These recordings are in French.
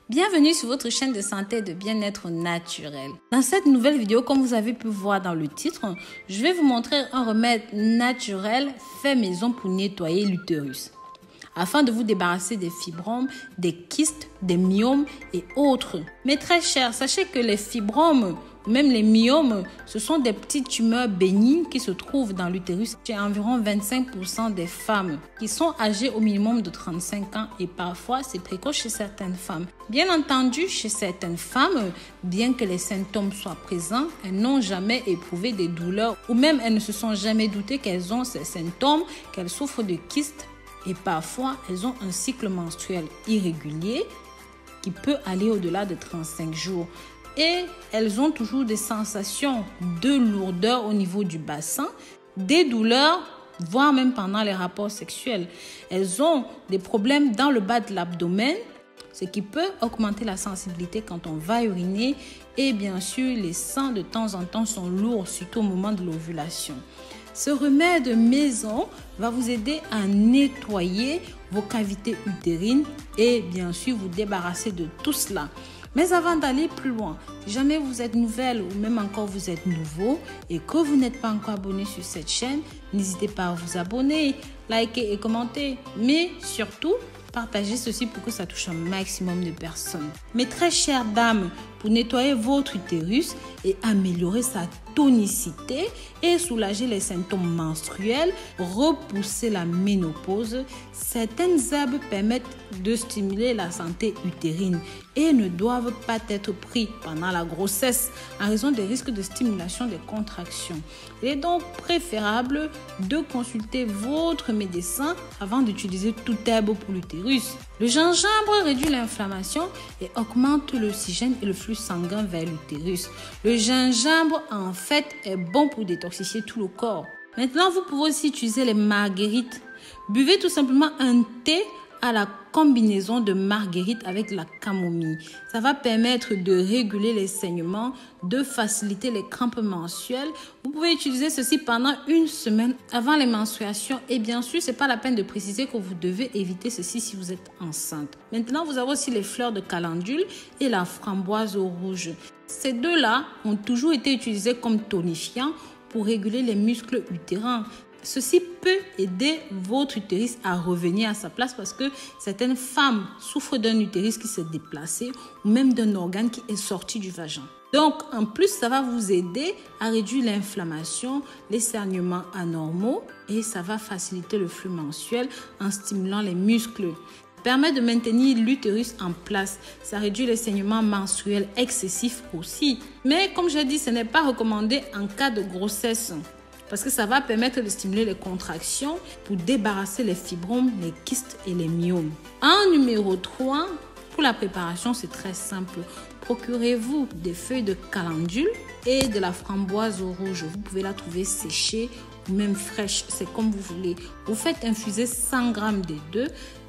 Bienvenue sur votre chaîne de santé et de bien-être naturel. Dans cette nouvelle vidéo, comme vous avez pu voir dans le titre, je vais vous montrer un remède naturel fait maison pour nettoyer l'utérus, afin de vous débarrasser des fibromes, des kystes, des myomes et autres. Mais très cher, sachez que les fibromes, même les myomes, ce sont des petites tumeurs bénignes qui se trouvent dans l'utérus chez environ 25% des femmes qui sont âgées au minimum de 35 ans et parfois c'est précoce chez certaines femmes. Bien entendu, chez certaines femmes, bien que les symptômes soient présents, elles n'ont jamais éprouvé des douleurs ou même elles ne se sont jamais doutées qu'elles ont ces symptômes, qu'elles souffrent de kystes et parfois elles ont un cycle menstruel irrégulier qui peut aller au-delà de 35 jours. Et elles ont toujours des sensations de lourdeur au niveau du bassin, des douleurs, voire même pendant les rapports sexuels. Elles ont des problèmes dans le bas de l'abdomen, ce qui peut augmenter la sensibilité quand on va uriner. Et bien sûr, les seins de temps en temps sont lourds, surtout au moment de l'ovulation. Ce remède maison va vous aider à nettoyer vos cavités utérines et bien sûr vous débarrasser de tout cela. Mais avant d'aller plus loin, si jamais vous êtes nouvelle ou même encore vous êtes nouveau et que vous n'êtes pas encore abonné sur cette chaîne, n'hésitez pas à vous abonner, liker et commenter. Mais surtout, partagez ceci pour que ça touche un maximum de personnes. Mes très chères dames, pour nettoyer votre utérus et améliorer sa tonicité et soulager les symptômes menstruels, repousser la ménopause, certaines herbes permettent de stimuler la santé utérine et ne doivent pas être pris pendant la grossesse en raison des risques de stimulation des contractions. Il est donc préférable de consulter votre médecin avant d'utiliser toute herbe pour l'utérus. Le gingembre réduit l'inflammation et augmente l'oxygène et le flux sanguin vers l'utérus. Le gingembre, en fait, est bon pour détoxifier tout le corps. Maintenant, vous pouvez aussi utiliser les marguerites. Buvez tout simplement un thé à la combinaison de marguerite avec la camomille. Ça va permettre de réguler les saignements, de faciliter les crampes menstruelles. Vous pouvez utiliser ceci pendant une semaine avant les menstruations. Et bien sûr, ce n'est pas la peine de préciser que vous devez éviter ceci si vous êtes enceinte. Maintenant, vous avez aussi les fleurs de calendule et la framboise rouge. Ces deux-là ont toujours été utilisés comme tonifiants pour réguler les muscles utérins. Ceci peut aider votre utérus à revenir à sa place parce que certaines femmes souffrent d'un utérus qui s'est déplacé ou même d'un organe qui est sorti du vagin. Donc, en plus, ça va vous aider à réduire l'inflammation, les saignements anormaux et ça va faciliter le flux menstruel en stimulant les muscles. Ça permet de maintenir l'utérus en place. Ça réduit les saignements menstruels excessifs aussi. Mais comme j'ai dit, ce n'est pas recommandé en cas de grossesse, parce que ça va permettre de stimuler les contractions pour débarrasser les fibromes, les kystes et les myomes. En numéro 3, pour la préparation, c'est très simple. Procurez-vous des feuilles de calendule et de la framboise rouge. Vous pouvez la trouver séchée ou même fraîche, c'est comme vous voulez. Vous faites infuser 100 g des deux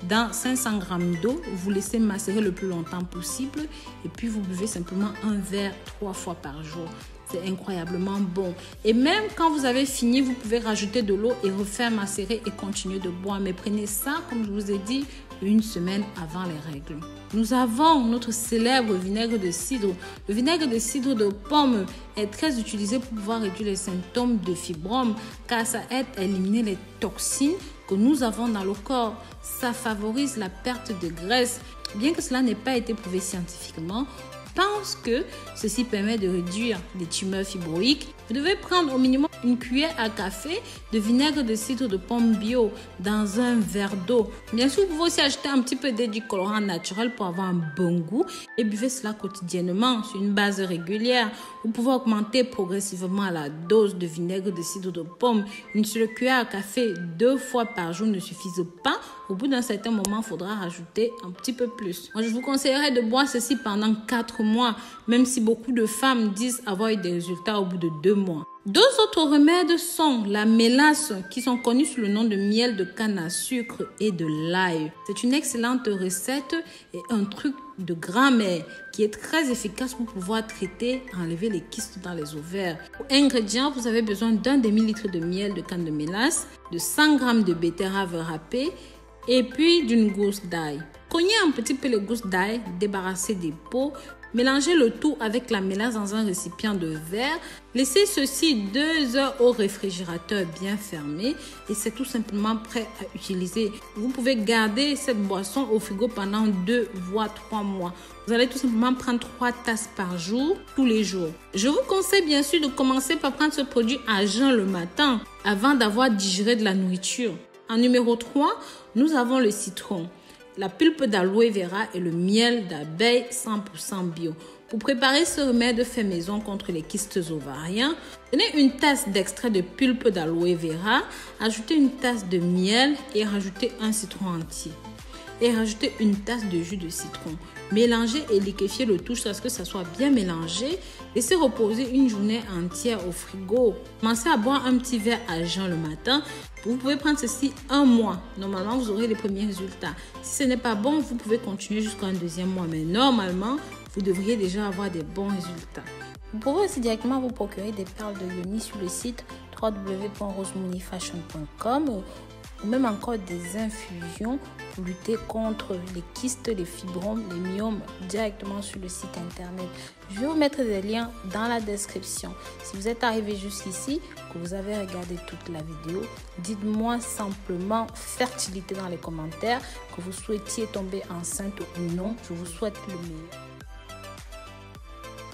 dans 500 g d'eau. Vous laissez macérer le plus longtemps possible et puis vous buvez simplement un verre 3 fois par jour. C'est incroyablement bon. Et même quand vous avez fini, vous pouvez rajouter de l'eau et refaire macérer et continuer de boire. Mais prenez ça, comme je vous ai dit, une semaine avant les règles. Nous avons notre célèbre vinaigre de cidre. Le vinaigre de cidre de pomme est très utilisé pour pouvoir réduire les symptômes de fibromes car ça aide à éliminer les toxines que nous avons dans le corps. Ça favorise la perte de graisse. Bien que cela n'ait pas été prouvé scientifiquement, pense que ceci permet de réduire les tumeurs fibroïques. Vous devez prendre au minimum une cuillère à café de vinaigre de cidre de pomme bio dans un verre d'eau. Bien sûr, vous pouvez aussi ajouter un petit peu d'édulcorant naturel pour avoir un bon goût et buvez cela quotidiennement sur une base régulière. Vous pouvez augmenter progressivement la dose de vinaigre de cidre de pomme. Une seule cuillère à café 2 fois par jour ne suffit pas. Au bout d'un certain moment, il faudra rajouter un petit peu plus. Moi, je vous conseillerais de boire ceci pendant 4 mois, même si beaucoup de femmes disent avoir eu des résultats au bout de 2 mois. Deux autres remèdes sont la mélasse, qui sont connus sous le nom de miel de canne à sucre et de l'ail. C'est une excellente recette et un truc de grand-mère qui est très efficace pour pouvoir traiter, enlever les kystes dans les ovaires. Pour ingrédients, vous avez besoin d'un demi-litre de miel de canne de mélasse, de 100 g de betterave râpée, et puis d'une gousse d'ail. Cognez un petit peu les gousses d'ail, débarrassez des peaux, mélangez le tout avec la mélasse dans un récipient de verre. Laissez ceci 2 heures au réfrigérateur bien fermé et c'est tout simplement prêt à utiliser. Vous pouvez garder cette boisson au frigo pendant 2 voire 3 mois. Vous allez tout simplement prendre 3 tasses par jour, tous les jours. Je vous conseille bien sûr de commencer par prendre ce produit à jeun le matin avant d'avoir digéré de la nourriture. En numéro 3, nous avons le citron, la pulpe d'aloe vera et le miel d'abeille 100% bio. Pour préparer ce remède fait maison contre les kystes ovariens, prenez une tasse d'extrait de pulpe d'aloe vera, ajoutez une tasse de miel et rajoutez un citron entier. Et rajoutez une tasse de jus de citron. Mélangez et liquéfiez le tout jusqu'à ce que ça soit bien mélangé. Laissez reposer une journée entière au frigo. Commencez à boire un petit verre à jeun le matin. Vous pouvez prendre ceci 1 mois. Normalement, vous aurez les premiers résultats. Si ce n'est pas bon, vous pouvez continuer jusqu'à un 2e mois. Mais normalement, vous devriez déjà avoir des bons résultats. Vous pouvez aussi directement vous procurer des perles de yoni sur le site www.rosemoneyfashion.com ou même encore des infusions pour lutter contre les kystes, les fibromes, les myomes directement sur le site internet. Je vais vous mettre des liens dans la description. Si vous êtes arrivé jusqu'ici, que vous avez regardé toute la vidéo, dites-moi simplement fertilité dans les commentaires, que vous souhaitiez tomber enceinte ou non. Je vous souhaite le meilleur.